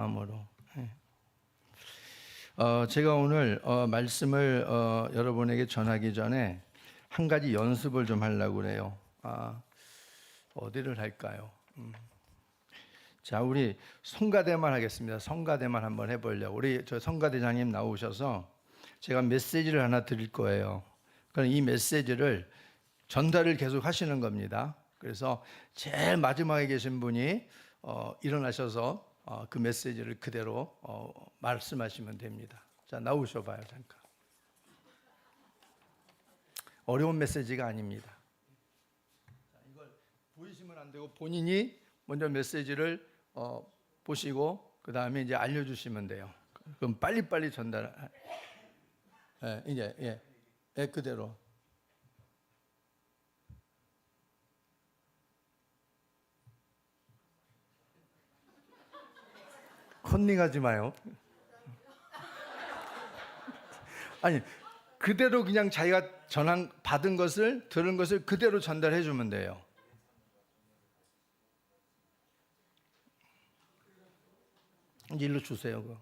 마음으로. 제가 오늘 말씀을 여러분에게 전하기 전에 한 가지 연습을 좀 하려고 그래요. 어디를 할까요? 자, 우리 성가대만 하겠습니다. 성가대만 한번 해보려고. 우리 저 성가대장님 나오셔서 제가 메시지를 하나 드릴 거예요. 그럼 이 메시지를 전달을 계속 하시는 겁니다. 그래서 제일 마지막에 계신 분이 일어나셔서 그 메시지를 그대로 말씀하시면 됩니다. 자, 나오셔 봐요. 잠깐. 어려운 메시지가 아닙니다. 자, 이걸 보이시면 안 되고 본인이 먼저 메시지를 보시고 그 다음에 이제 알려주시면 돼요. 그럼 빨리빨리 전달. 이제 그대로. 컨닝하지 마요. 아니, 그대로 그냥 자기가 받은 것을, 들은 것을 그대로 전달해 주면 돼요. 이제 일로 주세요. 그거.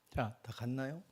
자, 다 갔나요?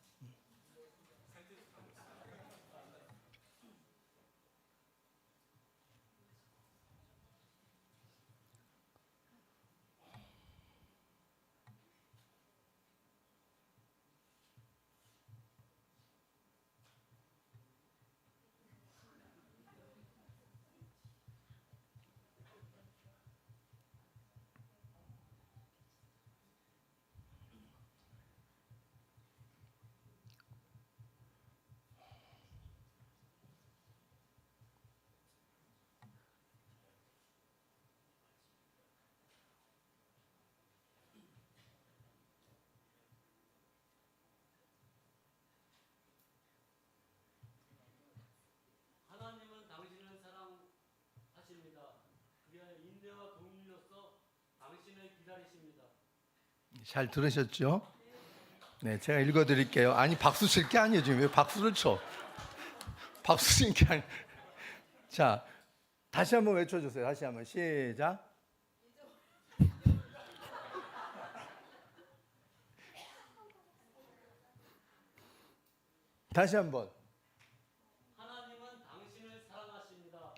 하나님은 당신을 사랑하십니다. 그리하여 인내와 긍휼로서 당신을 기다리십니다. 잘 들으셨죠? 네, 제가 읽어드릴게요. 아니, 박수 칠 게 아니에요. 지금 왜 박수를 쳐? 박수 칠 게 아니. 자, 다시 한번 외쳐주세요. 다시 한번 시작. 다시 한번. 하나님은 당신을 사랑하십니다.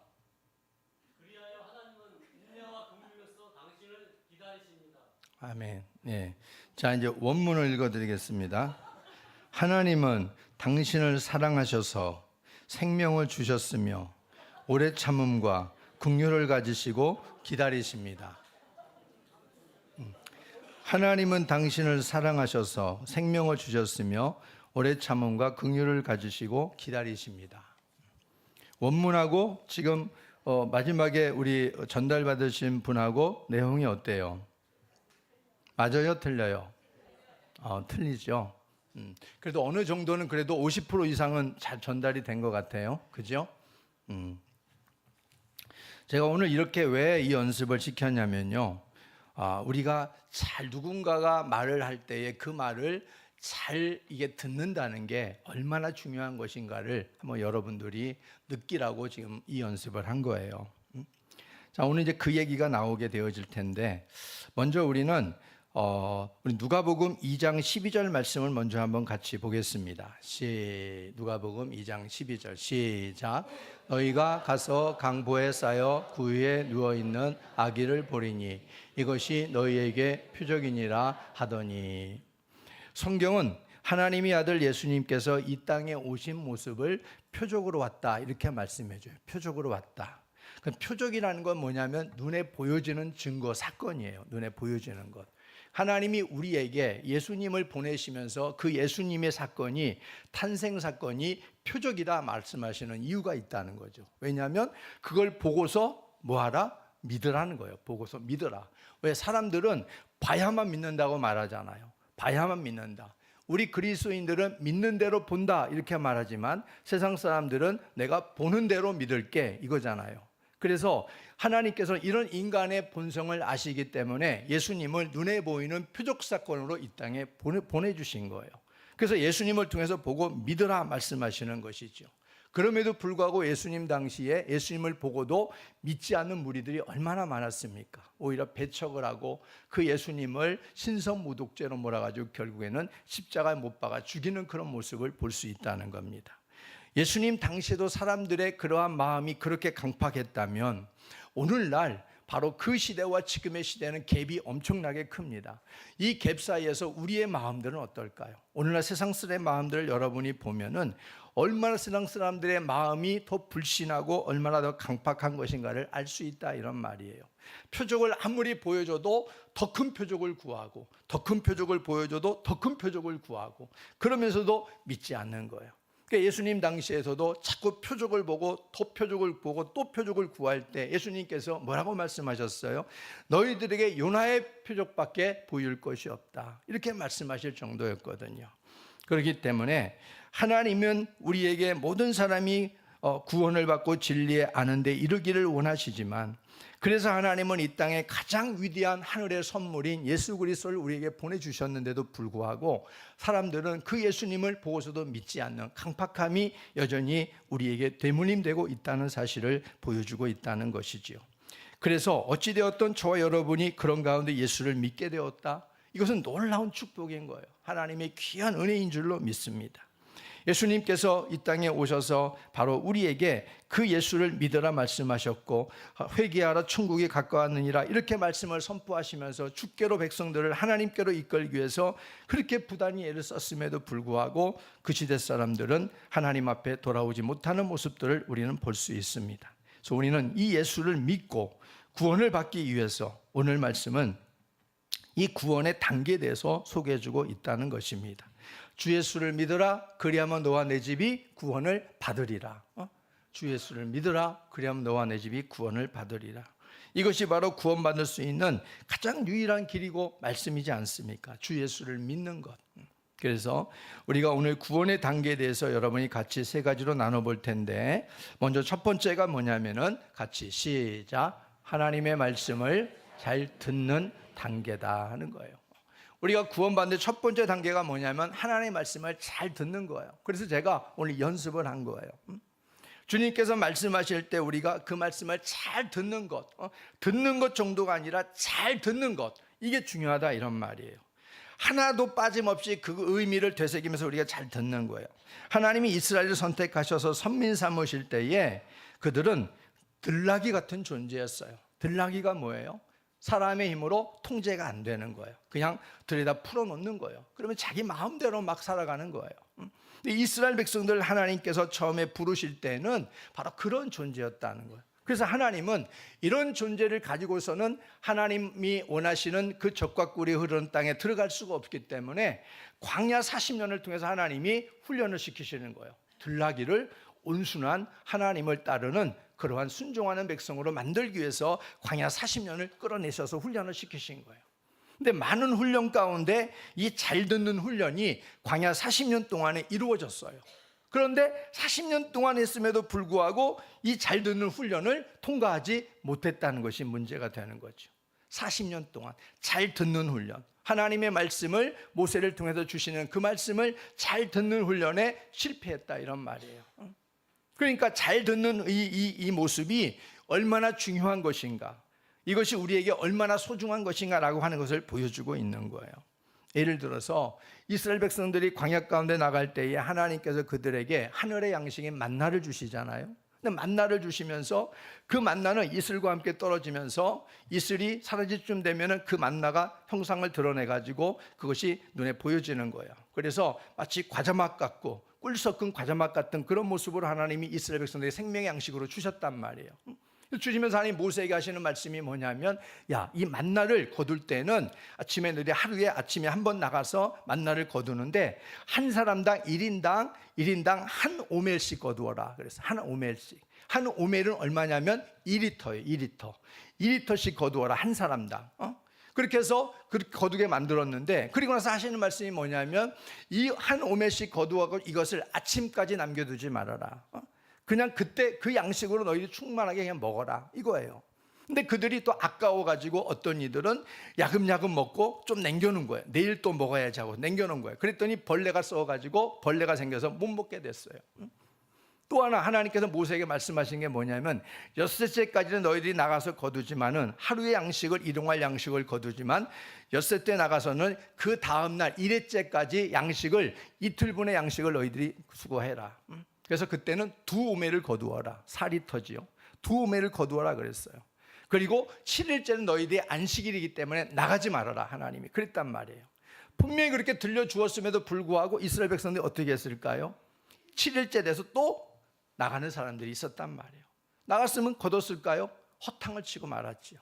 그리하여 하나님은 인내와 긍휼로서 당신을 기다리십니다. 아멘. 네. 자, 이제 원문을 읽어드리겠습니다. 하나님은 당신을 사랑하셔서 생명을 주셨으며 오래 참음과 긍휼을 가지시고 기다리십니다. 하나님은 당신을 사랑하셔서 생명을 주셨으며 오래 참음과 긍휼을 가지시고 기다리십니다. 원문하고 지금 마지막에 우리 전달받으신 분하고 내용이 어때요? 맞아요? 틀려요? 틀리죠. 그래도 어느 정도는 그래도 50% 이상은 잘 전달이 된 것 같아요. 그죠? 제가 오늘 이렇게 왜 이 연습을 시켰냐면요. 우리가 잘 누군가가 말을 할 때에 그 말을 잘 이게 듣는다는 게 얼마나 중요한 것인가를 한번 여러분들이 느끼라고 지금 이 연습을 한 거예요. 자, 오늘 이제 그 얘기가 나오게 되어질 텐데, 먼저 우리는 우리 누가복음 2장 12절 말씀을 먼저 한번 같이 보겠습니다. 누가복음 2장 12절 시작. 너희가 가서 강보에 쌓여 구유에 누워 있는 아기를 보리니 이것이 너희에게 표적이니라 하더니. 성경은 하나님의 아들 예수님께서 이 땅에 오신 모습을 표적으로 왔다 이렇게 말씀해줘요. 표적으로 왔다. 그 표적이라는 건 뭐냐면 눈에 보여지는 증거, 사건이에요. 눈에 보여지는 것. 하나님이 우리에게 예수님을 보내시면서 그 예수님의 사건이, 탄생 사건이 표적이다 말씀하시는 이유가 있다는 거죠. 왜냐하면 그걸 보고서 뭐하라? 믿으라는 거예요. 보고서 믿으라. 왜? 사람들은 봐야만 믿는다고 말하잖아요. 봐야만 믿는다. 우리 그리스도인들은 믿는 대로 본다 이렇게 말하지만 세상 사람들은 내가 보는 대로 믿을게 이거잖아요. 그래서 하나님께서 이런 인간의 본성을 아시기 때문에 예수님을 눈에 보이는 표적 사건으로 이 땅에 보내주신 거예요. 그래서 예수님을 통해서 보고 믿으라 말씀하시는 것이죠. 그럼에도 불구하고 예수님 당시에 예수님을 보고도 믿지 않는 무리들이 얼마나 많았습니까? 오히려 배척을 하고 그 예수님을 신성모독죄로 몰아가지고 결국에는 십자가에 못 박아 죽이는 그런 모습을 볼 수 있다는 겁니다. 예수님 당시에도 사람들의 그러한 마음이 그렇게 강팍했다면 오늘날 바로 그 시대와 지금의 시대는 갭이 엄청나게 큽니다. 이 갭 사이에서 우리의 마음들은 어떨까요? 오늘날 세상 사람의 마음들을 여러분이 보면은 얼마나 세상 사람들의 마음이 더 불신하고 얼마나 더 강팍한 것인가를 알 수 있다 이런 말이에요. 표적을 아무리 보여줘도 더 큰 표적을 구하고 더 큰 표적을 보여줘도 더 큰 표적을 구하고 그러면서도 믿지 않는 거예요. 그러니까 예수님 당시에서도 자꾸 표적을 보고 또 표적을 보고 또 표적을 구할 때 예수님께서 뭐라고 말씀하셨어요? 너희들에게 요나의 표적밖에 보일 것이 없다 이렇게 말씀하실 정도였거든요. 그렇기 때문에 하나님은 우리에게 모든 사람이 구원을 받고 진리에 아는 데 이르기를 원하시지만 그래서 하나님은 이 땅에 가장 위대한 하늘의 선물인 예수 그리스도를 우리에게 보내주셨는데도 불구하고 사람들은 그 예수님을 보고서도 믿지 않는 강팍함이 여전히 우리에게 되물림되고 있다는 사실을 보여주고 있다는 것이지요. 그래서 어찌되었든 저와 여러분이 그런 가운데 예수를 믿게 되었다. 이것은 놀라운 축복인 거예요. 하나님의 귀한 은혜인 줄로 믿습니다. 예수님께서 이 땅에 오셔서 바로 우리에게 그 예수를 믿으라 말씀하셨고 회개하라 천국이 가까웠느니라 이렇게 말씀을 선포하시면서 주께로 백성들을 하나님께로 이끌기 위해서 그렇게 부단히 애를 썼음에도 불구하고 그 시대 사람들은 하나님 앞에 돌아오지 못하는 모습들을 우리는 볼 수 있습니다. 그래서 우리는 이 예수를 믿고 구원을 받기 위해서 오늘 말씀은 이 구원의 단계에 대해서 소개해주고 있다는 것입니다. 주 예수를 믿으라 그리하면 너와 내 집이 구원을 받으리라. 주 예수를 믿으라 그리하면 너와 내 집이 구원을 받으리라. 이것이 바로 구원받을 수 있는 가장 유일한 길이고 말씀이지 않습니까? 주 예수를 믿는 것. 그래서 우리가 오늘 구원의 단계에 대해서 여러분이 같이 세 가지로 나눠볼 텐데 먼저 첫 번째가 뭐냐면은 같이 시작. 하나님의 말씀을 잘 듣는 단계다 하는 거예요. 우리가 구원받는 첫 번째 단계가 뭐냐면 하나님의 말씀을 잘 듣는 거예요. 그래서 제가 오늘 연습을 한 거예요. 주님께서 말씀하실 때 우리가 그 말씀을 잘 듣는 것, 듣는 것 정도가 아니라 잘 듣는 것, 이게 중요하다 이런 말이에요. 하나도 빠짐없이 그 의미를 되새기면서 우리가 잘 듣는 거예요. 하나님이 이스라엘을 선택하셔서 선민 삼으실 때에 그들은 들나귀 같은 존재였어요. 들나귀가 뭐예요? 사람의 힘으로 통제가 안 되는 거예요. 그냥 들에다 풀어놓는 거예요. 그러면 자기 마음대로 막 살아가는 거예요. 근데 이스라엘 백성들 하나님께서 처음에 부르실 때는 바로 그런 존재였다는 거예요. 그래서 하나님은 이런 존재를 가지고서는 하나님이 원하시는 그 적과 꿀이 흐르는 땅에 들어갈 수가 없기 때문에 광야 40년을 통해서 하나님이 훈련을 시키시는 거예요. 들나귀를 온순한 하나님을 따르는 그러한 순종하는 백성으로 만들기 위해서 광야 40년을 끌어내셔서 훈련을 시키신 거예요. 근데 많은 훈련 가운데 이 잘 듣는 훈련이 광야 40년 동안에 이루어졌어요. 그런데 40년 동안 했음에도 불구하고 이 잘 듣는 훈련을 통과하지 못했다는 것이 문제가 되는 거죠. 40년 동안 잘 듣는 훈련, 하나님의 말씀을 모세를 통해서 주시는 그 말씀을 잘 듣는 훈련에 실패했다 이런 말이에요. 그러니까 잘 듣는 이 모습이 얼마나 중요한 것인가, 이것이 우리에게 얼마나 소중한 것인가라고 하는 것을 보여주고 있는 거예요. 예를 들어서 이스라엘 백성들이 광야 가운데 나갈 때에 하나님께서 그들에게 하늘의 양식인 만나를 주시잖아요. 근데 만나를 주시면서 그 만나는 이슬과 함께 떨어지면서 이슬이 사라질 쯤 되면은 그 만나가 형상을 드러내 가지고 그것이 눈에 보여지는 거예요. 그래서 마치 과자맛 같고 꿀 섞은 과자맛 같은 그런 모습으로 하나님이 이스라엘 백성들에게 생명의 양식으로 주셨단 말이에요. 주시면서 하나님 모세에게 하시는 말씀이 뭐냐면, 야, 이 만나를 거둘 때는 아침에 너희 하루에 아침에 한 번 나가서 만나를 거두는데 한 사람당 1인당 한 오멜씩 거두어라. 그래서 한 오멜씩. 한 오멜은 얼마냐면 2리터예요. 2리터씩 거두어라, 한 사람당. 그렇게 해서 그렇게 거두게 만들었는데, 그리고 나서 하시는 말씀이 뭐냐면 이 한 오멜씩 거두어 이것을 아침까지 남겨두지 말아라. 그냥 그때 그 양식으로 너희들이 충만하게 그냥 먹어라 이거예요. 근데 그들이 또 아까워가지고 어떤 이들은 야금야금 먹고 좀 남겨놓은 거예요. 내일 또 먹어야지 하고 남겨놓은 거예요. 그랬더니 벌레가 썩어가지고 벌레가 생겨서 못 먹게 됐어요. 또 하나 하나님께서 모세에게 말씀하신 게 뭐냐면, 엿새째까지는 너희들이 나가서 거두지만은 하루의 양식을 일용할 양식을 거두지만 엿새 때 나가서는 그 다음날 1회째까지 양식을 이틀분의 양식을 너희들이 수거해라. 그래서 그때는 2오멜을 거두어라. 4리터지요. 2오멜을 거두어라 그랬어요. 그리고 7일째는 너희들의 안식일이기 때문에 나가지 말아라 하나님이 그랬단 말이에요. 분명히 그렇게 들려주었음에도 불구하고 이스라엘 백성들이 어떻게 했을까요? 7일째 돼서 또 나가는 사람들이 있었단 말이에요. 나갔으면 거뒀을까요? 허탕을 치고 말았지요.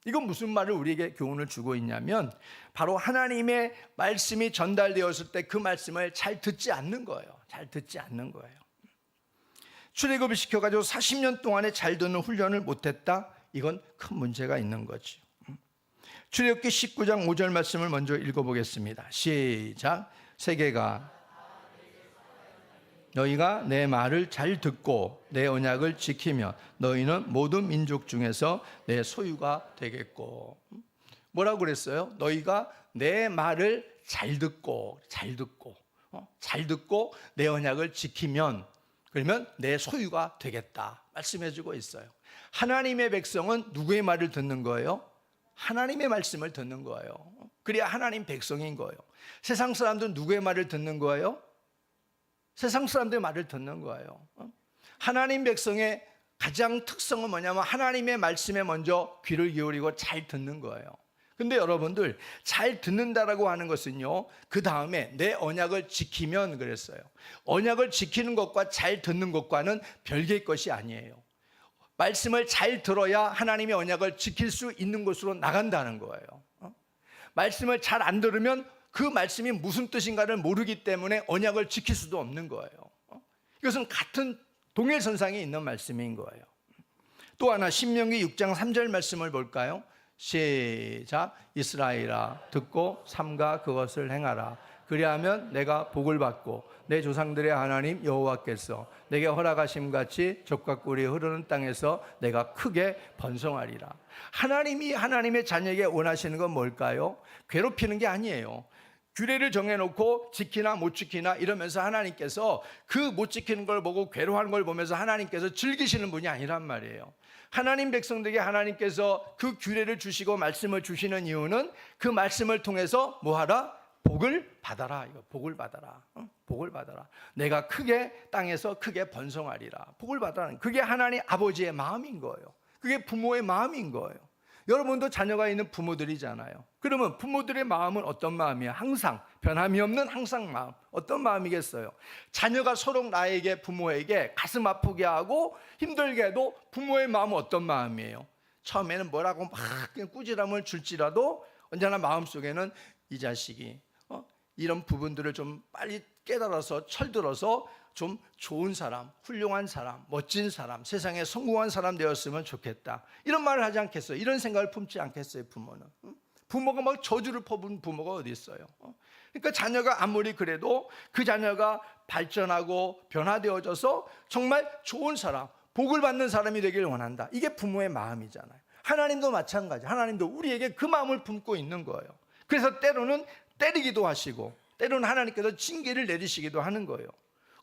이건 무슨 말을 우리에게 교훈을 주고 있냐면, 바로 하나님의 말씀이 전달되었을 때 그 말씀을 잘 듣지 않는 거예요. 잘 듣지 않는 거예요. 출애굽을 시켜가지고 40년 동안에 잘 듣는 훈련을 못했다? 이건 큰 문제가 있는 거죠. 출애굽기 19장 5절 말씀을 먼저 읽어보겠습니다. 시작. 세계가 너희가 내 말을 잘 듣고 내 언약을 지키면 너희는 모든 민족 중에서 내 소유가 되겠고. 뭐라고 그랬어요? 너희가 내 말을 잘 듣고 내 언약을 지키면, 그러면 내 소유가 되겠다 말씀해주고 있어요. 하나님의 백성은 누구의 말을 듣는 거예요? 하나님의 말씀을 듣는 거예요. 그래야 하나님 백성인 거예요. 세상 사람들은 누구의 말을 듣는 거예요? 세상 사람들의 말을 듣는 거예요. 하나님 백성의 가장 특성은 뭐냐면 하나님의 말씀에 먼저 귀를 기울이고 잘 듣는 거예요. 근데 여러분들, 잘 듣는다라고 하는 것은요, 그 다음에 내 언약을 지키면 그랬어요. 언약을 지키는 것과 잘 듣는 것과는 별개의 것이 아니에요. 말씀을 잘 들어야 하나님의 언약을 지킬 수 있는 곳으로 나간다는 거예요. 말씀을 잘 안 들으면 그 말씀이 무슨 뜻인가를 모르기 때문에 언약을 지킬 수도 없는 거예요. 이것은 같은 동일선상에 있는 말씀인 거예요. 또 하나 신명기 6장 3절 말씀을 볼까요? 시작. 이스라엘아 듣고 삼가 그것을 행하라. 그리하면 내가 복을 받고 내 조상들의 하나님 여호와께서 내게 허락하심 같이 젖과 꿀이 흐르는 땅에서 내가 크게 번성하리라. 하나님이 하나님의 자녀에게 원하시는 건 뭘까요? 괴롭히는 게 아니에요. 규례를 정해놓고 지키나 못 지키나 이러면서 하나님께서 그 못 지키는 걸 보고 괴로워하는 걸 보면서 하나님께서 즐기시는 분이 아니란 말이에요. 하나님 백성들에게 하나님께서 그 규례를 주시고 말씀을 주시는 이유는 그 말씀을 통해서 뭐하라? 복을 받아라. 이거 복을 받아라. 복을 받아라. 내가 크게 땅에서 크게 번성하리라. 복을 받아라. 그게 하나님 아버지의 마음인 거예요. 그게 부모의 마음인 거예요. 여러분도 자녀가 있는 부모들이잖아요. 그러면 부모들의 마음은 어떤 마음이야? 항상 변함이 없는 항상 마음. 어떤 마음이겠어요? 자녀가 서로 나에게 부모에게 가슴 아프게 하고 힘들게 해도 부모의 마음은 어떤 마음이에요? 처음에는 뭐라고 막 꾸지람을 줄지라도 언제나 마음속에는 이 자식이 이런 부분들을 좀 빨리 깨달아서 철들어서 좀 좋은 사람, 훌륭한 사람, 멋진 사람, 세상에 성공한 사람 되었으면 좋겠다. 이런 말을 하지 않겠어요? 이런 생각을 품지 않겠어요? 부모는. 부모가 막 저주를 퍼부은 부모가 어디 있어요? 그러니까 자녀가 아무리 그래도 그 자녀가 발전하고 변화되어져서 정말 좋은 사람, 복을 받는 사람이 되길 원한다. 이게 부모의 마음이잖아요. 하나님도 마찬가지. 하나님도 우리에게 그 마음을 품고 있는 거예요. 그래서 때로는 때리기도 하시고 때로는 하나님께서 징계를 내리시기도 하는 거예요.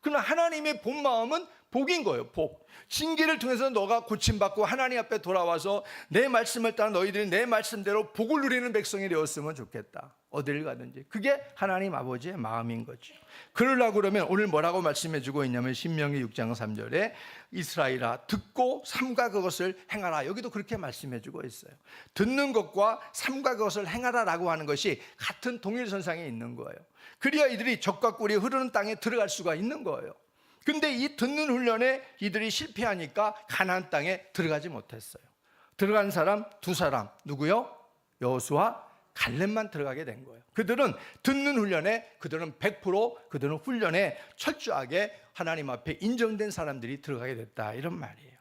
그러나 하나님의 본 마음은 복인 거예요. 복. 징계를 통해서 너가 고침받고 하나님 앞에 돌아와서 내 말씀을 따라 너희들이 내 말씀대로 복을 누리는 백성이 되었으면 좋겠다. 어딜 가든지. 그게 하나님 아버지의 마음인 거죠. 그러려고 그러면 오늘 뭐라고 말씀해 주고 있냐면 신명기 6장 3절에 이스라엘아 듣고 삼가 그것을 행하라. 여기도 그렇게 말씀해 주고 있어요. 듣는 것과 삼가 그것을 행하라라고 하는 것이 같은 동일선상에 있는 거예요. 그래야 이들이 적과 꿀이 흐르는 땅에 들어갈 수가 있는 거예요. 근데 이 듣는 훈련에 이들이 실패하니까 가나안 땅에 들어가지 못했어요. 들어간 사람 두 사람 누구요? 여호수아 갈렙만 들어가게 된 거예요. 그들은 듣는 훈련에 그들은 100% 그들은 훈련에 철저하게 하나님 앞에 인정된 사람들이 들어가게 됐다 이런 말이에요.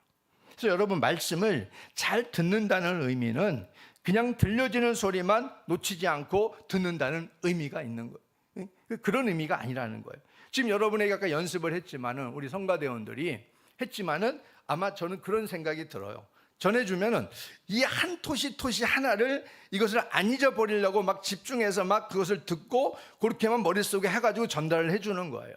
그래서 여러분 말씀을 잘 듣는다는 의미는 그냥 들려지는 소리만 놓치지 않고 듣는다는 의미가 있는 거예요. 그런 의미가 아니라는 거예요. 지금 여러분에게 아까 연습을 했지만은 우리 성가대원들이 했지만은 아마 저는 그런 생각이 들어요. 전해주면은 이 한 토시 하나를 이것을 안 잊어버리려고 막 집중해서 막 그것을 듣고 그렇게만 머릿속에 해가지고 전달을 해주는 거예요.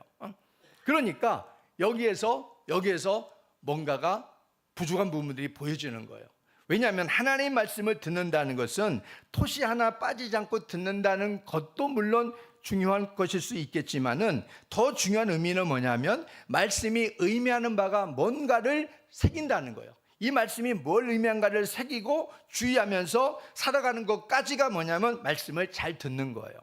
그러니까 여기에서 뭔가가 부족한 부분들이 보여지는 거예요. 왜냐하면 하나님의 말씀을 듣는다는 것은 토시 하나 빠지지 않고 듣는다는 것도 물론 중요한 것일 수 있겠지만은 더 중요한 의미는 뭐냐면 말씀이 의미하는 바가 뭔가를 새긴다는 거예요. 이 말씀이 뭘 의미한가를 새기고 주의하면서 살아가는 것까지가 뭐냐면 말씀을 잘 듣는 거예요.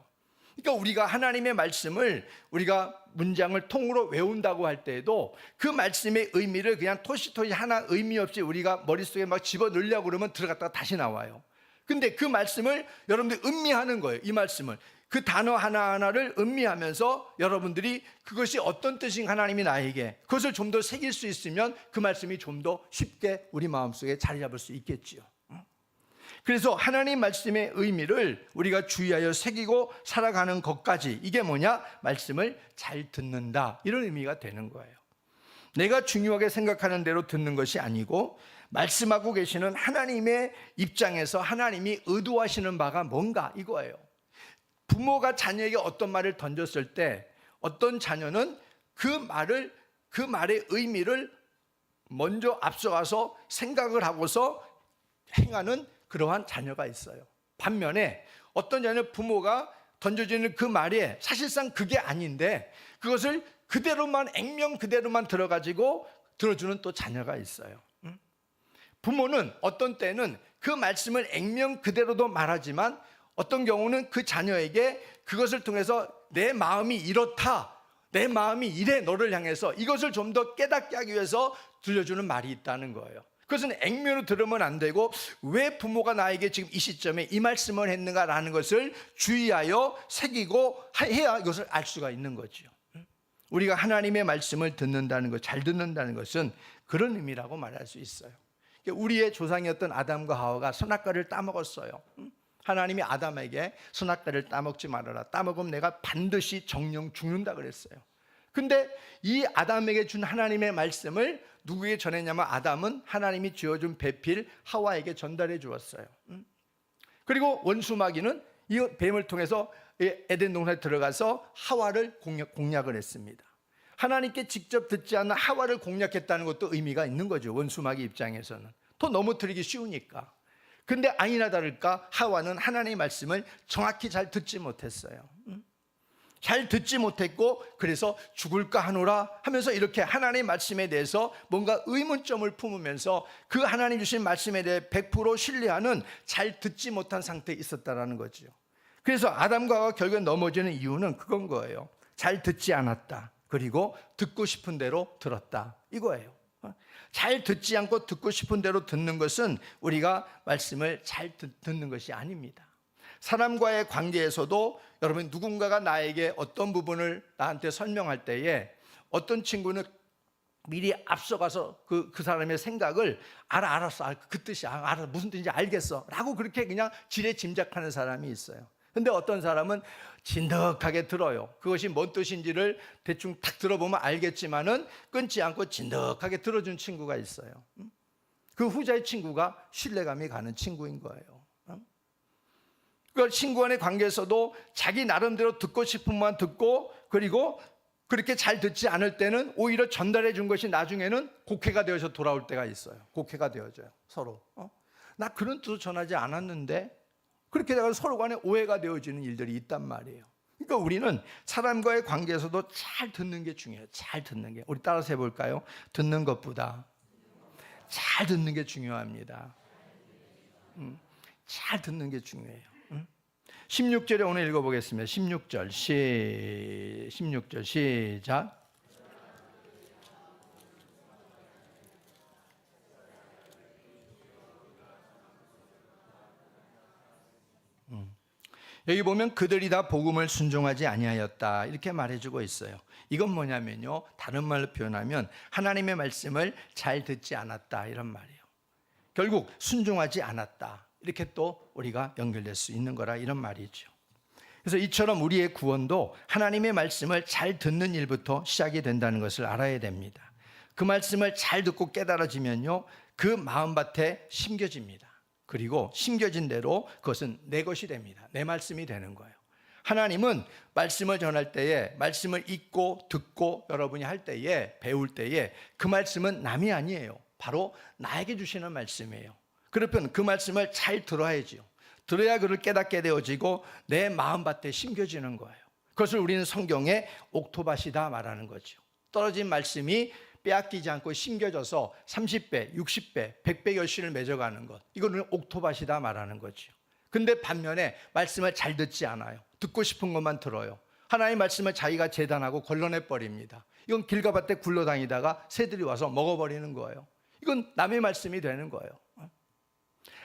그러니까 우리가 하나님의 말씀을 우리가 문장을 통으로 외운다고 할 때에도 그 말씀의 의미를 그냥 토시토시 하나 의미 없이 우리가 머릿속에 막 집어넣으려고 그러면 들어갔다가 다시 나와요. 근데 그 말씀을 여러분들이 음미하는 거예요. 이 말씀을 그 단어 하나하나를 음미하면서 여러분들이 그것이 어떤 뜻인 하나님이 나에게 그것을 좀 더 새길 수 있으면 그 말씀이 좀 더 쉽게 우리 마음속에 자리 잡을 수 있겠지요. 그래서 하나님 말씀의 의미를 우리가 주의하여 새기고 살아가는 것까지 이게 뭐냐? 말씀을 잘 듣는다 이런 의미가 되는 거예요. 내가 중요하게 생각하는 대로 듣는 것이 아니고 말씀하고 계시는 하나님의 입장에서 하나님이 의도하시는 바가 뭔가 이거예요. 부모가 자녀에게 어떤 말을 던졌을 때 어떤 자녀는 그 말의 의미를 먼저 앞서가서 생각을 하고서 행하는 그러한 자녀가 있어요. 반면에 어떤 자녀는 부모가 던져지는 그 말이 사실상 그게 아닌데 그것을 그대로만 액면 그대로만 들어가지고 들어주는 또 자녀가 있어요. 부모는 어떤 때는 그 말씀을 액면 그대로도 말하지만 어떤 경우는 그 자녀에게 그것을 통해서 내 마음이 이렇다, 내 마음이 이래 너를 향해서 이것을 좀 더 깨닫게 하기 위해서 들려주는 말이 있다는 거예요. 그것은 액면으로 들으면 안 되고 왜 부모가 나에게 지금 이 시점에 이 말씀을 했는가라는 것을 주의하여 새기고 해야 이것을 알 수가 있는 거죠. 우리가 하나님의 말씀을 듣는다는 것, 잘 듣는다는 것은 그런 의미라고 말할 수 있어요. 우리의 조상이었던 아담과 하와가 선악과를 따먹었어요. 하나님이 아담에게 선악과를 따먹지 말아라. 따먹으면 내가 반드시 정령 죽는다 그랬어요. 근데 이 아담에게 준 하나님의 말씀을 누구에게 전했냐면 아담은 하나님이 지어준 배필 하와에게 전달해 주었어요. 그리고 원수 마귀는 이 뱀을 통해서 에덴 동산에 들어가서 하와를 공략을 했습니다. 하나님께 직접 듣지 않는 하와를 공략했다는 것도 의미가 있는 거죠. 원수 마귀 입장에서는 더 넘어뜨리기 쉬우니까. 근데 아니나 다를까 하와는 하나님의 말씀을 정확히 잘 듣지 못했어요. 잘 듣지 못했고 그래서 죽을까 하노라 하면서 이렇게 하나님의 말씀에 대해서 뭔가 의문점을 품으면서 그 하나님 주신 말씀에 대해 100% 신뢰하는 잘 듣지 못한 상태에 있었다는 거죠. 그래서 아담과 하와가 결국에 넘어지는 이유는 그건 거예요. 잘 듣지 않았다. 그리고 듣고 싶은 대로 들었다. 이거예요. 잘 듣지 않고 듣고 싶은 대로 듣는 것은 우리가 말씀을 잘 듣는 것이 아닙니다. 사람과의 관계에서도 여러분 누군가가 나에게 어떤 부분을 나한테 설명할 때에 어떤 친구는 미리 앞서가서 그 사람의 생각을 알았어 그 뜻이 알아 무슨 뜻인지 알겠어 라고 그렇게 그냥 지레 짐작하는 사람이 있어요. 근데 어떤 사람은 진득하게 들어요. 그것이 뭔 뜻인지를 대충 탁 들어보면 알겠지만은 끊지 않고 진득하게 들어준 친구가 있어요. 그 후자의 친구가 신뢰감이 가는 친구인 거예요. 그 친구 간의 관계에서도 자기 나름대로 듣고 싶은 것만 듣고, 그리고 그렇게 잘 듣지 않을 때는 오히려 전달해 준 것이 나중에는 곡해가 되어서 돌아올 때가 있어요. 곡해가 되어져요, 서로. 나 그런 뜻으로 전하지 않았는데, 그렇게 되어서 서로 간에 오해가 되어지는 일들이 있단 말이에요. 그러니까 우리는 사람과의 관계에서도 잘 듣는 게 중요해요. 잘 듣는 게. 우리 따라서 해볼까요? 듣는 것보다 잘 듣는 게 중요합니다. 잘 듣는 게 중요해요. 16절에 오늘 읽어보겠습니다. 16절 시작. 여기 보면 그들이 다 복음을 순종하지 아니하였다 이렇게 말해주고 있어요. 이건 뭐냐면요, 다른 말로 표현하면 하나님의 말씀을 잘 듣지 않았다 이런 말이에요. 결국 순종하지 않았다 이렇게 또 우리가 연결될 수 있는 거라 이런 말이죠. 그래서 이처럼 우리의 구원도 하나님의 말씀을 잘 듣는 일부터 시작이 된다는 것을 알아야 됩니다. 그 말씀을 잘 듣고 깨달아지면요, 그 마음밭에 심겨집니다. 그리고 심겨진 대로 그것은 내 것이 됩니다. 내 말씀이 되는 거예요. 하나님은 말씀을 전할 때에, 말씀을 읽고 듣고 여러분이 할 때에, 배울 때에 그 말씀은 남이 아니에요. 바로 나에게 주시는 말씀이에요. 그러면 그 말씀을 잘 들어야지요. 들어야 그를 깨닫게 되어지고 내 마음밭에 심겨지는 거예요. 그것을 우리는 성경에 옥토밭이다 말하는 거죠. 떨어진 말씀이 빼앗기지 않고 심겨져서 30배, 60배, 100배 결실을 맺어가는 것, 이거는 옥토밭이다 말하는 거죠. 근데 반면에 말씀을 잘 듣지 않아요. 듣고 싶은 것만 들어요. 하나님의 말씀을 자기가 재단하고 걸러내버립니다. 이건 길가밭에 굴러다니다가 새들이 와서 먹어버리는 거예요. 이건 남의 말씀이 되는 거예요.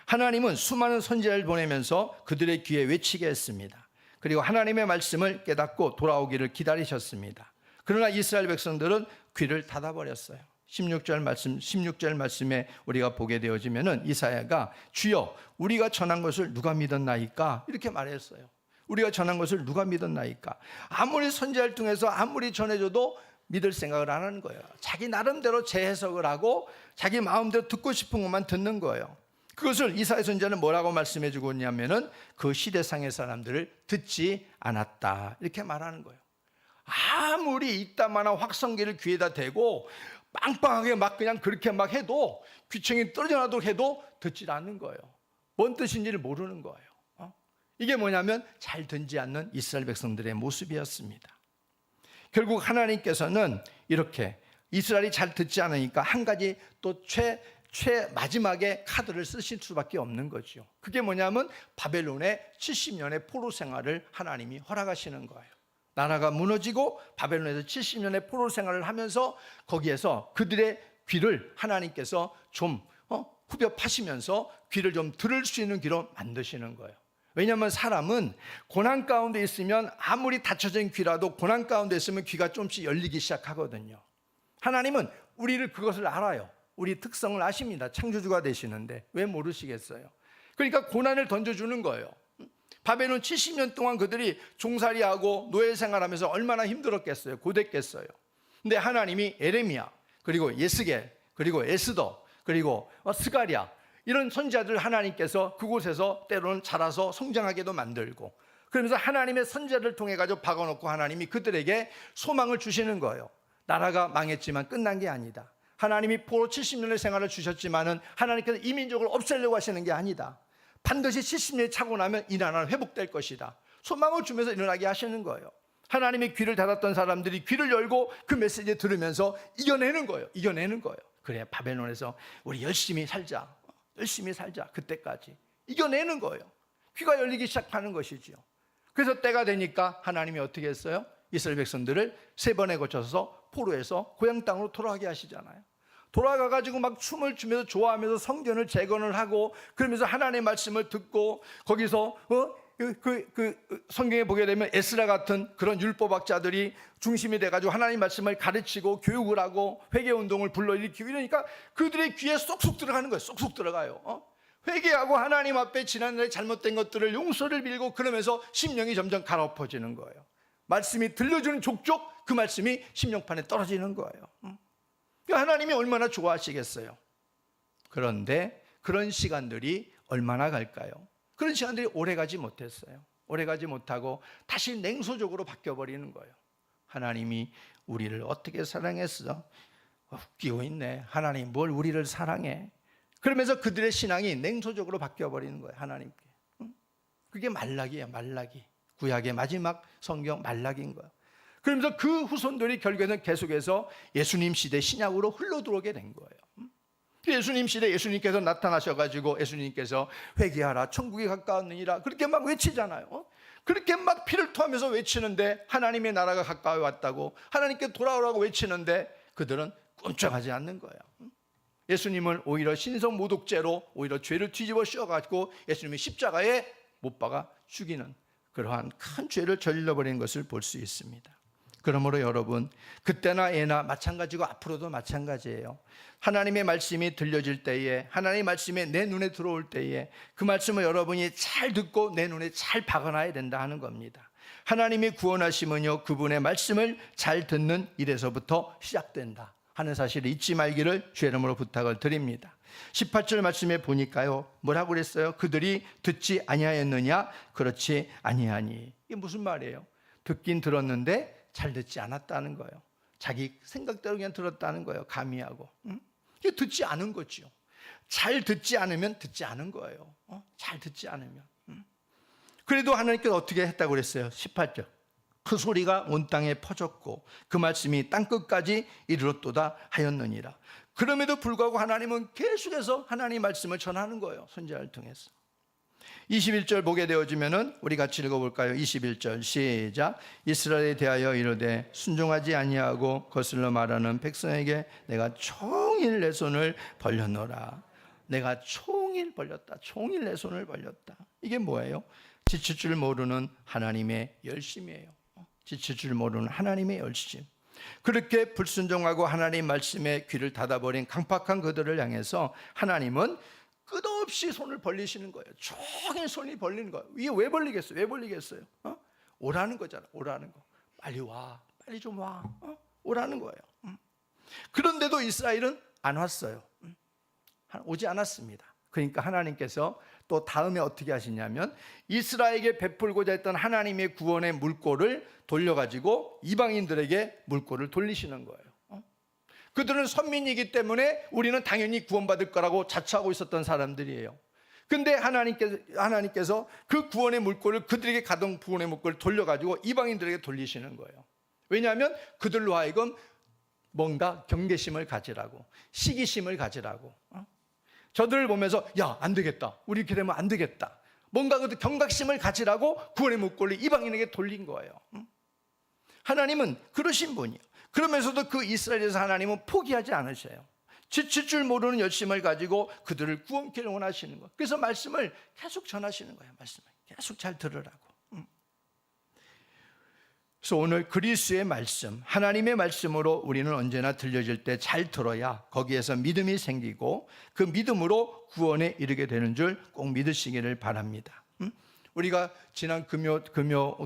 하나님은 수많은 선지자를 보내면서 그들의 귀에 외치게 했습니다. 그리고 하나님의 말씀을 깨닫고 돌아오기를 기다리셨습니다. 그러나 이스라엘 백성들은 귀를 닫아버렸어요. 16절 말씀에 우리가 보게 되어지면은 이사야가 주여 우리가 전한 것을 누가 믿었나이까 이렇게 말했어요. 우리가 전한 것을 누가 믿었나이까. 아무리 선지자를 통해서 아무리 전해줘도 믿을 생각을 안 하는 거예요. 자기 나름대로 재해석을 하고 자기 마음대로 듣고 싶은 것만 듣는 거예요. 그것을 이사야 선지자는 뭐라고 말씀해 주고 있냐면은 그 시대상의 사람들을 듣지 않았다 이렇게 말하는 거예요. 아무리 이따만한 확성기를 귀에다 대고 빵빵하게 막 그냥 그렇게 막 해도 귀청이 떨어져 나도록 해도 듣지 않는 거예요. 뭔 뜻인지를 모르는 거예요. 이게 뭐냐면 잘 듣지 않는 이스라엘 백성들의 모습이었습니다. 결국 하나님께서는 이렇게 이스라엘이 잘 듣지 않으니까 한 가지 또 마지막에 카드를 쓰실 수밖에 없는 거죠. 그게 뭐냐면 바벨론의 70년의 포로 생활을 하나님이 허락하시는 거예요. 나라가 무너지고 바벨론에서 70년의 포로 생활을 하면서 거기에서 그들의 귀를 하나님께서 좀 후벼 파시면서 귀를 좀 들을 수 있는 귀로 만드시는 거예요. 왜냐하면 사람은 고난 가운데 있으면 아무리 닫혀진 귀라도 고난 가운데 있으면 귀가 조금씩 열리기 시작하거든요. 하나님은 우리를 그것을 알아요. 우리 특성을 아십니다. 창조주가 되시는데 왜 모르시겠어요? 그러니까 고난을 던져주는 거예요. 바벨론 70년 동안 그들이 종살이하고 노예 생활하면서 얼마나 힘들었겠어요. 고됐겠어요. 근데 하나님이 에레미야, 그리고 예스겔, 그리고 에스더, 그리고 스가랴 이런 선지자들 하나님께서 그곳에서 때로는 자라서 성장하게도 만들고, 그러면서 하나님의 선지자를 통해 가지고 박아놓고 하나님이 그들에게 소망을 주시는 거예요. 나라가 망했지만 끝난 게 아니다. 하나님이 포로 70년의 생활을 주셨지만은 하나님께서 이 민족을 없애려고 하시는 게 아니다. 반드시 70년이 차고 나면 이 나라는 회복될 것이다. 소망을 주면서 일어나게 하시는 거예요. 하나님의 귀를 닫았던 사람들이 귀를 열고 그 메시지 들으면서 이겨내는 거예요. 이겨내는 거예요. 그래, 바벨론에서 우리 열심히 살자. 열심히 살자. 그때까지 이겨내는 거예요. 귀가 열리기 시작하는 것이지요. 그래서 때가 되니까 하나님이 어떻게 했어요? 이스라엘 백성들을 3번에 거쳐서 포로에서 고향 땅으로 돌아가게 하시잖아요. 돌아가가지고 막 춤을 추면서 좋아하면서 성전을 재건을 하고, 그러면서 하나님의 말씀을 듣고, 거기서 성경에 보게 되면 에스라 같은 그런 율법학자들이 중심이 돼가지고 하나님 말씀을 가르치고 교육을 하고 회개운동을 불러일으키고 이러니까 그들의 귀에 쏙쏙 들어가는 거예요. 쏙쏙 들어가요. 회개하고 하나님 앞에 지난날에 잘못된 것들을 용서를 빌고 그러면서 심령이 점점 가라엎어지는 거예요. 말씀이 들려주는 족족 그 말씀이 심령판에 떨어지는 거예요. 하나님이 얼마나 좋아하시겠어요. 그런데 그런 시간들이 얼마나 갈까요? 그런 시간들이 오래가지 못했어요. 오래가지 못하고 다시 냉소적으로 바뀌어버리는 거예요. 하나님이 우리를 어떻게 사랑했어? 웃기고 있네. 하나님 뭘 우리를 사랑해? 그러면서 그들의 신앙이 냉소적으로 바뀌어버리는 거예요. 하나님께. 그게 말라기예요. 말라기. 구약의 마지막 성경 말라기인 거예요. 그러면서 그 후손들이 결국에는 계속해서 예수님 시대 신약으로 흘러들어오게 된 거예요. 예수님 시대 예수님께서 나타나셔가지고 예수님께서 회개하라 천국이 가까웠느니라 그렇게 막 외치잖아요. 그렇게 막 피를 토하면서 외치는데 하나님의 나라가 가까이 왔다고 하나님께 돌아오라고 외치는데 그들은 꼼짝하지 않는 거예요. 예수님은 오히려 신성모독죄로 오히려 죄를 뒤집어 씌워가지고 예수님이 십자가에 못 박아 죽이는 그러한 큰 죄를 저질러버리는 것을 볼 수 있습니다. 그러므로 여러분 그때나 예나 마찬가지고 앞으로도 마찬가지예요. 하나님의 말씀이 들려질 때에 하나님의 말씀이 내 눈에 들어올 때에 그 말씀을 여러분이 잘 듣고 내 눈에 잘 박아놔야 된다 하는 겁니다. 하나님이 구원하심은요 그분의 말씀을 잘 듣는 일에서부터 시작된다 하는 사실을 잊지 말기를 주의 이름으로 부탁을 드립니다. 18절 말씀에 보니까요 뭐라고 그랬어요? 그들이 듣지 아니하였느냐? 그렇지 아니하니. 이게 무슨 말이에요? 듣긴 들었는데 잘 듣지 않았다는 거예요. 자기 생각대로 그냥 들었다는 거예요. 가미하고. 이게 듣지 않은 거죠. 잘 듣지 않으면 듣지 않은 거예요. 잘 듣지 않으면. 그래도 하나님께서 어떻게 했다고 그랬어요? 18절. 그 소리가 온 땅에 퍼졌고 그 말씀이 땅끝까지 이르렀도다 하였느니라. 그럼에도 불구하고 하나님은 계속해서 하나님의 말씀을 전하는 거예요. 선지자를 통해서. 21절 보게 되어지면은 우리 같이 읽어볼까요? 21절 시작. 이스라엘에 대하여 이르되 순종하지 아니하고 거슬러 말하는 백성에게 내가 종일 내 손을 벌렸노라. 내가 종일 벌렸다. 종일 내 손을 벌렸다. 이게 뭐예요? 지칠 줄 모르는 하나님의 열심이에요. 지칠 줄 모르는 하나님의 열심. 그렇게 불순종하고 하나님 말씀에 귀를 닫아버린 강팍한 그들을 향해서 하나님은 끝없이 손을 벌리시는 거예요. 종일 손이 벌리는 거예요. 이게 왜 벌리겠어요? 왜 벌리겠어요? 오라는 거잖아. 오라는 거. 빨리 와. 빨리 좀 와. 오라는 거예요. 그런데도 이스라엘은 안 왔어요. 오지 않았습니다. 그러니까 하나님께서 또 다음에 어떻게 하시냐면 이스라엘에게 베풀고자 했던 하나님의 구원의 물꼬를 돌려가지고 이방인들에게 물꼬를 돌리시는 거예요. 그들은 선민이기 때문에 우리는 당연히 구원받을 거라고 자처하고 있었던 사람들이에요. 근데 하나님께서 그 구원의 물꼬를 그들에게 가던 구원의 물꼬를 돌려가지고 이방인들에게 돌리시는 거예요. 왜냐하면 그들로 하여금 뭔가 경계심을 가지라고, 시기심을 가지라고. 저들을 보면서 야, 안 되겠다. 우리 이렇게 되면 안 되겠다. 뭔가 그 경각심을 가지라고 구원의 물꼬를 이방인에게 돌린 거예요. 하나님은 그러신 분이에요. 그러면서도 그 이스라엘에서 하나님은 포기하지 않으셔요. 지칠 줄 모르는 열심을 가지고 그들을 구원케 원하시는 거예요. 그래서 말씀을 계속 전하시는 거예요. 말씀을 계속 잘 들으라고. 그래서 오늘 그리스도의 말씀, 하나님의 말씀으로 우리는 언제나 들려질 때 잘 들어야 거기에서 믿음이 생기고 그 믿음으로 구원에 이르게 되는 줄 꼭 믿으시기를 바랍니다. 우리가 지난 금요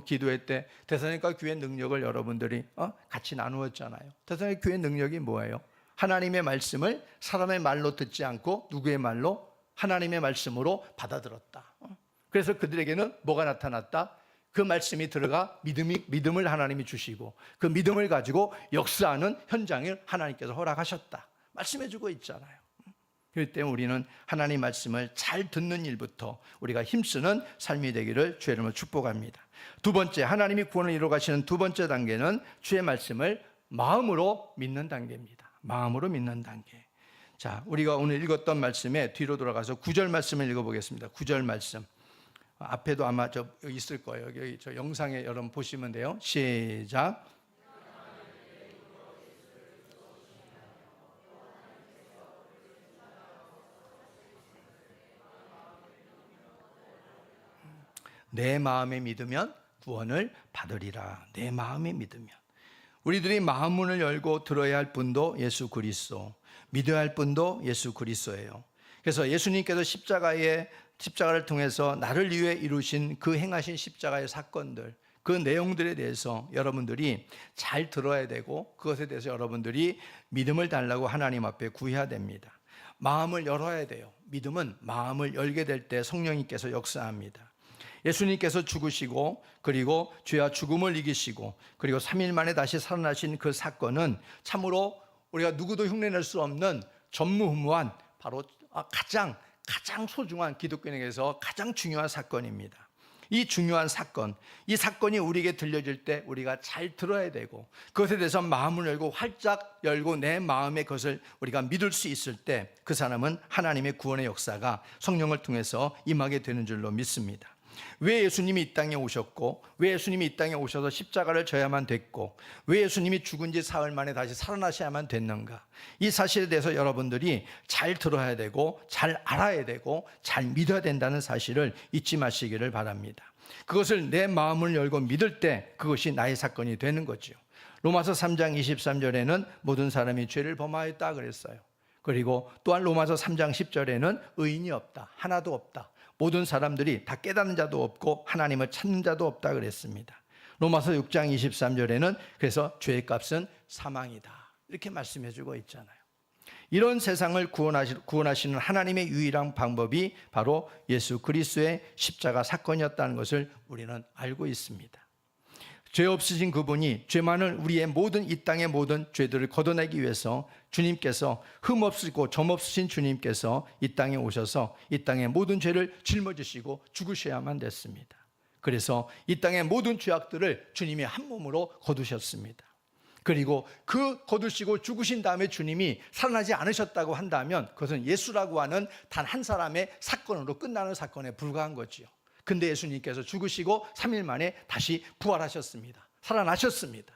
기도회 때 데살로니가 교회 능력을 여러분들이 같이 나누었잖아요. 데살로니가 교회 능력이 뭐예요? 하나님의 말씀을 사람의 말로 듣지 않고 누구의 말로? 하나님의 말씀으로 받아들었다. 그래서 그들에게는 뭐가 나타났다? 그 말씀이 들어가 믿음을 하나님이 주시고 그 믿음을 가지고 역사하는 현장을 하나님께서 허락하셨다. 말씀해주고 있잖아요. 그렇기 때문에 우리는 하나님 말씀을 잘 듣는 일부터 우리가 힘쓰는 삶이 되기를 주의 이름으로 축복합니다. 두 번째, 하나님이 구원을 이루어 가시는 두 번째 단계는 주의 말씀을 마음으로 믿는 단계입니다. 마음으로 믿는 단계. 자, 우리가 오늘 읽었던 말씀에 뒤로 돌아가서 9절 말씀을 읽어보겠습니다. 9절 말씀. 앞에도 아마 여기 있을 거예요. 여기 저 영상에 여러분 보시면 돼요. 시작. 내 마음에 믿으면 구원을 받으리라. 내 마음에 믿으면. 우리들이 마음 문을 열고 들어야 할 분도 예수 그리스도, 믿어야 할 분도 예수 그리스도예요. 그래서 예수님께서 십자가를 통해서 나를 위해 이루신 그 행하신 십자가의 사건들, 그 내용들에 대해서 여러분들이 잘 들어야 되고 그것에 대해서 여러분들이 믿음을 달라고 하나님 앞에 구해야 됩니다. 마음을 열어야 돼요. 믿음은 마음을 열게 될 때 성령님께서 역사합니다. 예수님께서 죽으시고 그리고 죄와 죽음을 이기시고 그리고 3일 만에 다시 살아나신 그 사건은 참으로 우리가 누구도 흉내낼 수 없는 전무후무한 바로 가장 소중한 기독교인에게서 가장 중요한 사건입니다. 이 중요한 사건, 이 사건이 우리에게 들려질 때 우리가 잘 들어야 되고 그것에 대해서 마음을 열고 활짝 열고 내 마음의 것을 우리가 믿을 수 있을 때 그 사람은 하나님의 구원의 역사가 성령을 통해서 임하게 되는 줄로 믿습니다. 왜 예수님이 이 땅에 오셨고 왜 예수님이 이 땅에 오셔서 십자가를 져야만 됐고 왜 예수님이 죽은 지 사흘 만에 다시 살아나셔야만 됐는가, 이 사실에 대해서 여러분들이 잘 들어야 되고 잘 알아야 되고 잘 믿어야 된다는 사실을 잊지 마시기를 바랍니다. 그것을 내 마음을 열고 믿을 때 그것이 나의 사건이 되는 거죠. 로마서 3장 23절에는 모든 사람이 죄를 범하였다 그랬어요. 그리고 또한 로마서 3장 10절에는 의인이 없다, 하나도 없다, 모든 사람들이 다 깨닫는 자도 없고 하나님을 찾는 자도 없다 그랬습니다. 로마서 6장 23절에는 그래서 죄의 값은 사망이다 이렇게 말씀해 주고 있잖아요. 이런 세상을 구원하시는 하나님의 유일한 방법이 바로 예수 그리스도의 십자가 사건이었다는 것을 우리는 알고 있습니다. 죄 없으신 그분이 죄 많은 우리의 모든 이 땅의 모든 죄들을 걷어내기 위해서 주님께서 흠 없으시고 점 없으신 주님께서 이 땅에 오셔서 이 땅의 모든 죄를 짊어지시고 죽으셔야만 됐습니다. 그래서 이 땅의 모든 죄악들을 주님이 한 몸으로 거두셨습니다. 그리고 그 거두시고 죽으신 다음에 주님이 살아나지 않으셨다고 한다면 그것은 예수라고 하는 단 한 사람의 사건으로 끝나는 사건에 불과한 거지요. 근데 예수님께서 죽으시고 3일 만에 다시 부활하셨습니다. 살아나셨습니다.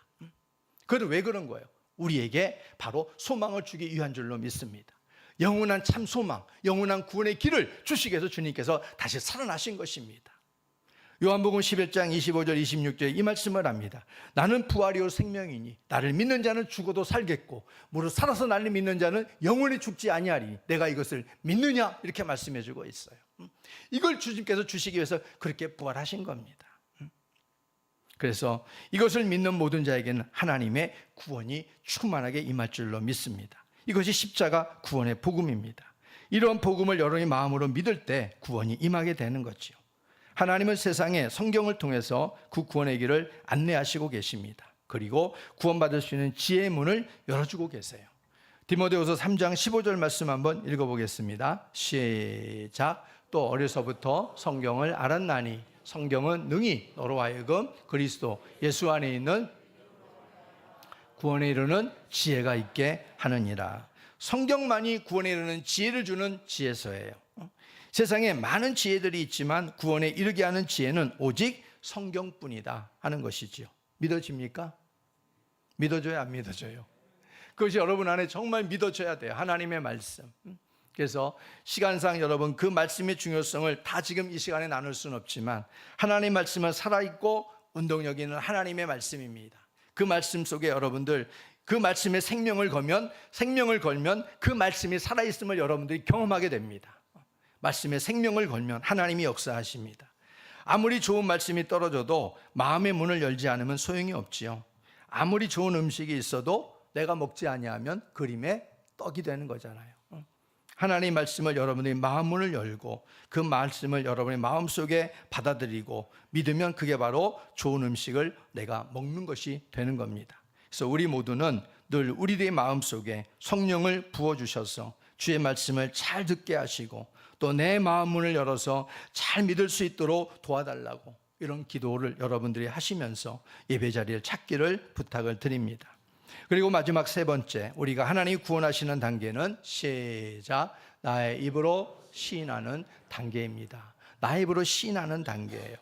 그건 왜 그런 거예요? 우리에게 바로 소망을 주기 위한 줄로 믿습니다. 영원한 참 소망, 영원한 구원의 길을 주시기 위해서 주님께서 다시 살아나신 것입니다. 요한복음 11장 25절 26절에 이 말씀을 합니다. 나는 부활이요 생명이니 나를 믿는 자는 죽어도 살겠고 무릇 살아서 나를 믿는 자는 영원히 죽지 아니하리니 내가 이것을 믿느냐 이렇게 말씀해 주고 있어요. 이걸 주님께서 주시기 위해서 그렇게 부활하신 겁니다. 그래서 이것을 믿는 모든 자에게는 하나님의 구원이 충만하게 임할 줄로 믿습니다. 이것이 십자가 구원의 복음입니다. 이런 복음을 여러분이 마음으로 믿을 때 구원이 임하게 되는 거지요. 하나님은 세상에 성경을 통해서 그 구원의 길을 안내하시고 계십니다. 그리고 구원받을 수 있는 지혜의 문을 열어주고 계세요. 디모데후서 3장 15절 말씀 한번 읽어보겠습니다. 시작. 또 어려서부터 성경을 알았나니 성경은 능히 너로 하여금 그리스도 예수 안에 있는 구원에 이르는 지혜가 있게 하느니라. 성경만이 구원에 이르는 지혜를 주는 지혜서예요. 세상에 많은 지혜들이 있지만 구원에 이르게 하는 지혜는 오직 성경뿐이다 하는 것이지요. 믿어집니까? 믿어줘요, 안 믿어줘요? 그것이 여러분 안에 정말 믿어져야 돼요. 하나님의 말씀. 그래서 시간상 여러분 그 말씀의 중요성을 다 지금 이 시간에 나눌 수는 없지만 하나님의 말씀은 살아있고 운동력 있는 하나님의 말씀입니다. 그 말씀 속에 여러분들 그 말씀에 생명을 걸면 그 말씀이 살아있음을 여러분들이 경험하게 됩니다. 말씀에 생명을 걸면 하나님이 역사하십니다. 아무리 좋은 말씀이 떨어져도 마음의 문을 열지 않으면 소용이 없지요. 아무리 좋은 음식이 있어도 내가 먹지 아니하면 그림의 떡이 되는 거잖아요. 하나님의 말씀을 여러분들이 마음문을 열고 그 말씀을 여러분의 마음속에 받아들이고 믿으면 그게 바로 좋은 음식을 내가 먹는 것이 되는 겁니다. 그래서 우리 모두는 늘 우리들의 마음속에 성령을 부어주셔서 주의 말씀을 잘 듣게 하시고 또 내 마음문을 열어서 잘 믿을 수 있도록 도와달라고 이런 기도를 여러분들이 하시면서 예배 자리를 찾기를 부탁을 드립니다. 그리고 마지막 세 번째, 우리가 하나님이 구원하시는 단계는 시작, 나의 입으로 시인하는 단계입니다. 나의 입으로 시인하는 단계예요.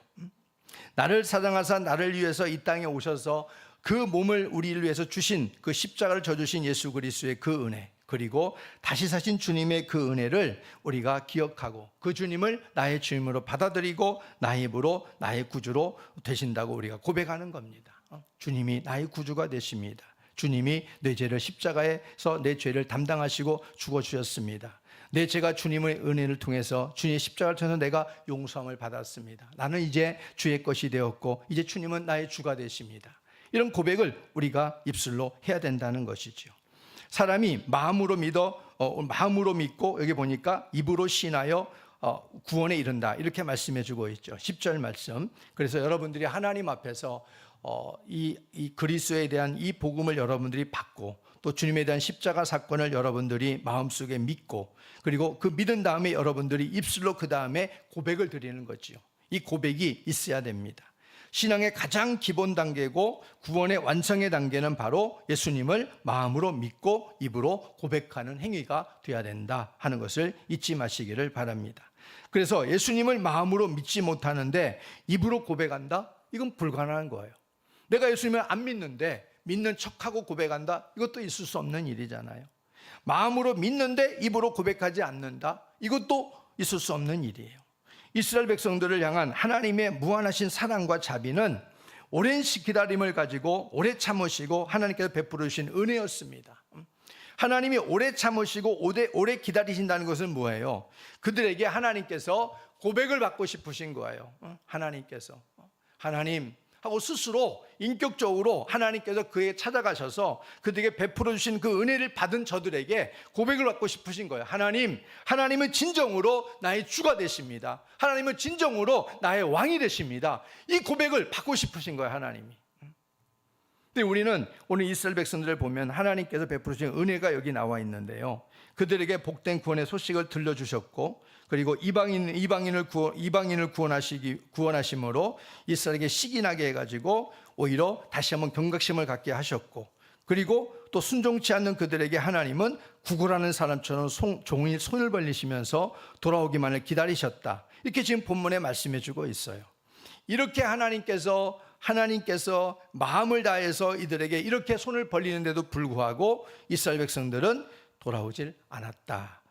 나를 사랑하사 나를 위해서 이 땅에 오셔서 그 몸을 우리를 위해서 주신 그 십자가를 져주신 예수 그리스도의 그 은혜, 그리고 다시 사신 주님의 그 은혜를 우리가 기억하고 그 주님을 나의 주님으로 받아들이고 나의 입으로 나의 구주로 되신다고 우리가 고백하는 겁니다. 주님이 나의 구주가 되십니다. 주님이 내 죄를 십자가에서 내 죄를 담당하시고 죽어주셨습니다. 내 죄가 주님의 은혜를 통해서 주님의 십자가를 통해서 내가 용서함을 받았습니다. 나는 이제 주의 것이 되었고 이제 주님은 나의 주가 되십니다. 이런 고백을 우리가 입술로 해야 된다는 것이죠. 사람이 마음으로 믿어 마음으로 믿고 여기 보니까 입으로 신하여 구원에 이른다 이렇게 말씀해 주고 있죠. 10절 말씀. 그래서 여러분들이 하나님 앞에서 이 그리스도에 대한 이 복음을 여러분들이 받고 또 주님에 대한 십자가 사건을 여러분들이 마음속에 믿고 그리고 그 믿은 다음에 여러분들이 입술로 그 다음에 고백을 드리는 거지요. 이 고백이 있어야 됩니다. 신앙의 가장 기본 단계고 구원의 완성의 단계는 바로 예수님을 마음으로 믿고 입으로 고백하는 행위가 되어야 된다 하는 것을 잊지 마시기를 바랍니다. 그래서 예수님을 마음으로 믿지 못하는데 입으로 고백한다? 이건 불가능한 거예요. 내가 예수님을 안 믿는데 믿는 척하고 고백한다? 이것도 있을 수 없는 일이잖아요. 마음으로 믿는데 입으로 고백하지 않는다? 이것도 있을 수 없는 일이에요. 이스라엘 백성들을 향한 하나님의 무한하신 사랑과 자비는 오랜 기다림을 가지고 오래 참으시고 하나님께서 베풀어 주신 은혜였습니다. 하나님이 오래 참으시고 오래 기다리신다는 것은 뭐예요? 그들에게 하나님께서 고백을 받고 싶으신 거예요. 하나님께서 하나님 하고 스스로 인격적으로 하나님께서 그에 찾아가셔서 그들에게 베풀어 주신 그 은혜를 받은 저들에게 고백을 받고 싶으신 거예요. 하나님은 진정으로 나의 주가 되십니다. 하나님은 진정으로 나의 왕이 되십니다. 이 고백을 받고 싶으신 거예요, 하나님이. 근데 우리는 오늘 이스라엘 백성들을 보면 하나님께서 베풀어 주신 은혜가 여기 나와 있는데요. 그들에게 복된 구원의 소식을 들려주셨고 그리고 이방인을 구원하심으로 이스라엘에게 식이 나게 해가지고 오히려 다시 한번 경각심을 갖게 하셨고 그리고 또 순종치 않는 그들에게 하나님은 구걸하는 사람처럼 종일 손을 벌리시면서 돌아오기만을 기다리셨다. 이렇게 지금 본문에 말씀해 주고 있어요. 이렇게 하나님께서 마음을 다해서 이들에게 이렇게 손을 벌리는데도 불구하고 이스라엘 백성들은 돌아오질 않았다.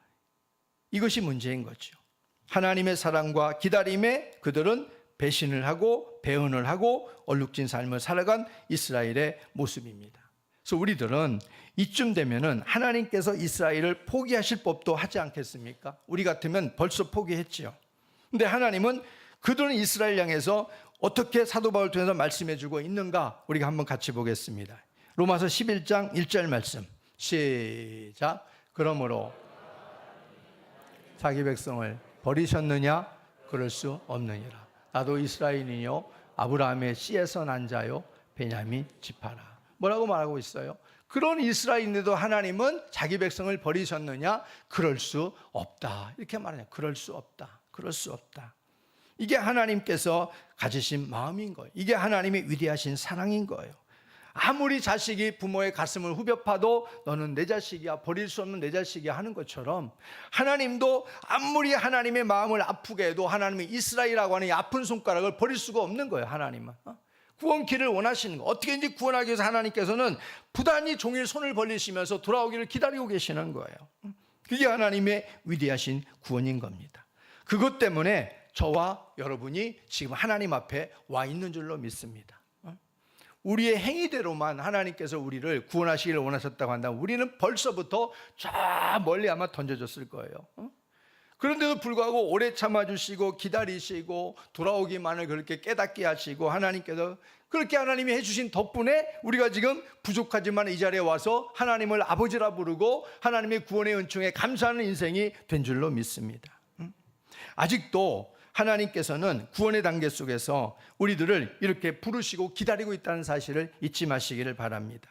이것이 문제인 거죠. 하나님의 사랑과 기다림에 그들은 배신을 하고 배은을 하고 얼룩진 삶을 살아간 이스라엘의 모습입니다. 그래서 우리들은 이쯤 되면은 하나님께서 이스라엘을 포기하실 법도 하지 않겠습니까? 우리 같으면 벌써 포기했지요. 근데 하나님은 그들은 이스라엘 향해서 어떻게 사도 바울을 통해서 말씀해 주고 있는가 우리가 한번 같이 보겠습니다. 로마서 11장 1절 말씀 시작. 그러므로 자기 백성을 버리셨느냐? 그럴 수 없느니라. 나도 이스라엘이요 아브라함의 씨에서 난 자요 베냐민 지파라. 뭐라고 말하고 있어요? 그런 이스라엘인데도 하나님은 자기 백성을 버리셨느냐? 그럴 수 없다. 이렇게 말하냐. 그럴 수 없다. 그럴 수 없다. 이게 하나님께서 가지신 마음인 거예요. 이게 하나님의 위대하신 사랑인 거예요. 아무리 자식이 부모의 가슴을 후벼 파도 너는 내 자식이야, 버릴 수 없는 내 자식이야 하는 것처럼 하나님도 아무리 하나님의 마음을 아프게 해도 하나님의 이스라엘이라고 하는 이 아픈 손가락을 버릴 수가 없는 거예요. 하나님은 구원기를 원하시는 거. 어떻게든지 구원하기 위해서 하나님께서는 부단히 종일 손을 벌리시면서 돌아오기를 기다리고 계시는 거예요. 그게 하나님의 위대하신 구원인 겁니다. 그것 때문에 저와 여러분이 지금 하나님 앞에 와 있는 줄로 믿습니다. 우리의 행위대로만 하나님께서 우리를 구원하시기를 원하셨다고 한다면 우리는 벌써부터 저 멀리 아마 던져졌을 거예요. 그런데도 불구하고 오래 참아주시고 기다리시고 돌아오기만을 그렇게 깨닫게 하시고 하나님께서 그렇게 하나님이 해주신 덕분에 우리가 지금 부족하지만 이 자리에 와서 하나님을 아버지라 부르고 하나님의 구원의 은총에 감사하는 인생이 된 줄로 믿습니다. 아직도 하나님께서는 구원의 단계 속에서 우리들을 이렇게 부르시고 기다리고 있다는 사실을 잊지 마시기를 바랍니다.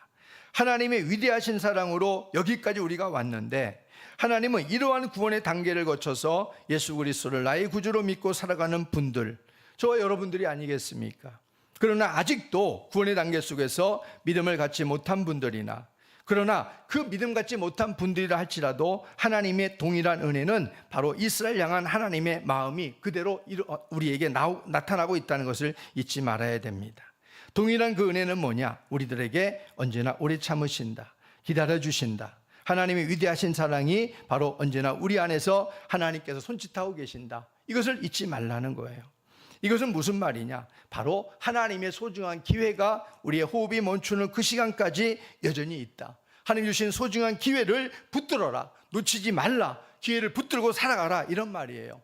하나님의 위대하신 사랑으로 여기까지 우리가 왔는데 하나님은 이러한 구원의 단계를 거쳐서 예수 그리스도를 나의 구주로 믿고 살아가는 분들, 저와 여러분들이 아니겠습니까? 그러나 아직도 구원의 단계 속에서 믿음을 갖지 못한 분들이나 그러나 그 믿음 갖지 못한 분들이라 할지라도 하나님의 동일한 은혜는 바로 이스라엘 향한 하나님의 마음이 그대로 우리에게 나타나고 있다는 것을 잊지 말아야 됩니다. 동일한 그 은혜는 뭐냐? 우리들에게 언제나 오래 참으신다, 기다려주신다. 하나님의 위대하신 사랑이 바로 언제나 우리 안에서 하나님께서 손짓하고 계신다. 이것을 잊지 말라는 거예요. 이것은 무슨 말이냐? 바로 하나님의 소중한 기회가 우리의 호흡이 멈추는 그 시간까지 여전히 있다. 하나님 주신 소중한 기회를 붙들어라. 놓치지 말라. 기회를 붙들고 살아가라. 이런 말이에요.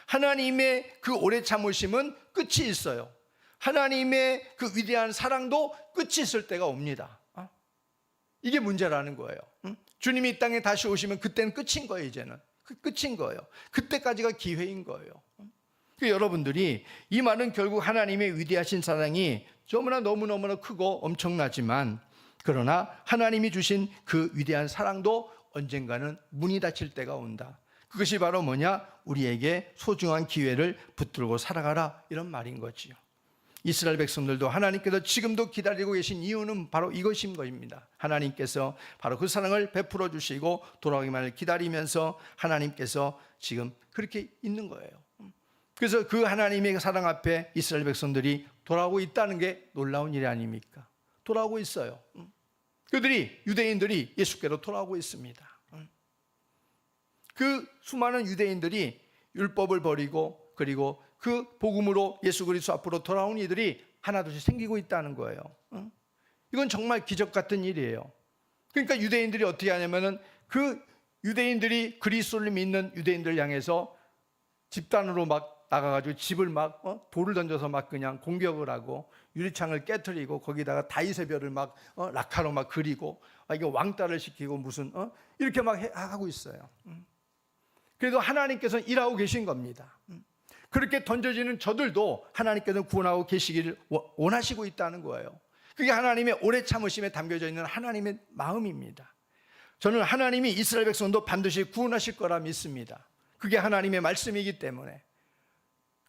하나님의 그 오래 참으심은 끝이 있어요. 하나님의 그 위대한 사랑도 끝이 있을 때가 옵니다. 이게 문제라는 거예요. 주님이 이 땅에 다시 오시면 그때는 끝인 거예요. 이제는 끝인 거예요. 그때까지가 기회인 거예요. 여러분들이 이 말은 결국 하나님의 위대하신 사랑이 너무너무나 크고 엄청나지만, 그러나 하나님이 주신 그 위대한 사랑도 언젠가는 문이 닫힐 때가 온다. 그것이 바로 뭐냐? 우리에게 소중한 기회를 붙들고 살아가라, 이런 말인 거지요. 이스라엘 백성들도 하나님께서 지금도 기다리고 계신 이유는 바로 이것인 것입니다. 하나님께서 바로 그 사랑을 베풀어 주시고 돌아오기만을 기다리면서 하나님께서 지금 그렇게 있는 거예요. 그래서 그 하나님의 사랑 앞에 이스라엘 백성들이 돌아오고 있다는 게 놀라운 일이 아닙니까? 돌아오고 있어요. 유대인들이 예수께로 돌아오고 있습니다. 그 수많은 유대인들이 율법을 버리고 그리고 그 복음으로 예수 그리스도 앞으로 돌아온 이들이 하나둘씩 생기고 있다는 거예요. 이건 정말 기적 같은 일이에요. 그러니까 유대인들이 어떻게 하냐면은 그 유대인들이 그리스도를 믿는 유대인들 향해서 집단으로 막 나가가지고 집을 막 돌을 던져서 막 그냥 공격을 하고 유리창을 깨트리고 거기다가 다윗의 별을 막 락카로 막 그리고 이거 왕따를 시키고 무슨 이렇게 막 하고 있어요. 그래도 하나님께서는 일하고 계신 겁니다. 그렇게 던져지는 저들도 하나님께서 구원하고 계시기를 원하시고 있다는 거예요. 그게 하나님의 오래 참으심에 담겨져 있는 하나님의 마음입니다. 저는 하나님이 이스라엘 백성도 반드시 구원하실 거라 믿습니다. 그게 하나님의 말씀이기 때문에.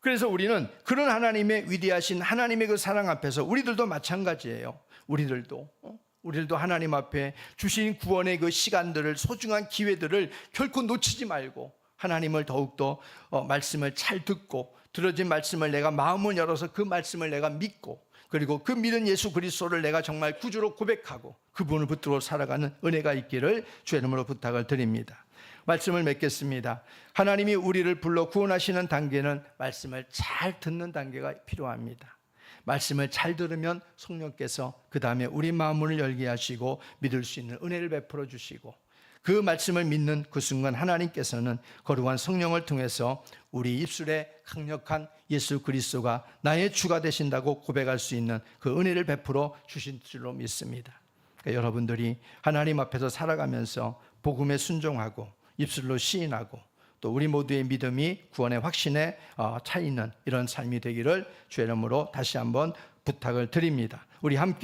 그래서 우리는 그런 하나님의 위대하신 하나님의 그 사랑 앞에서 우리들도 마찬가지예요. 우리들도 하나님 앞에 주신 구원의 그 시간들을, 소중한 기회들을 결코 놓치지 말고 하나님을 더욱더 말씀을 잘 듣고 들어진 말씀을 내가 마음을 열어서 그 말씀을 내가 믿고 그리고 그 믿은 예수 그리스도를 내가 정말 구주로 고백하고 그분을 붙들고 살아가는 은혜가 있기를 주의 이름으로 부탁을 드립니다. 말씀을 맺겠습니다. 하나님이 우리를 불러 구원하시는 단계는 말씀을 잘 듣는 단계가 필요합니다. 말씀을 잘 들으면 성령께서 그 다음에 우리 마음을 열게 하시고 믿을 수 있는 은혜를 베풀어 주시고 그 말씀을 믿는 그 순간 하나님께서는 거룩한 성령을 통해서 우리 입술에 강력한 예수 그리스도가 나의 주가 되신다고 고백할 수 있는 그 은혜를 베풀어 주신 줄로 믿습니다. 그러니까 여러분들이 하나님 앞에서 살아가면서 복음에 순종하고 입술로 시인하고 또 우리 모두의 믿음이 구원의 확신에 차 있는 이런 삶이 되기를 주의 이름으로 다시 한번 부탁을 드립니다. 우리 함께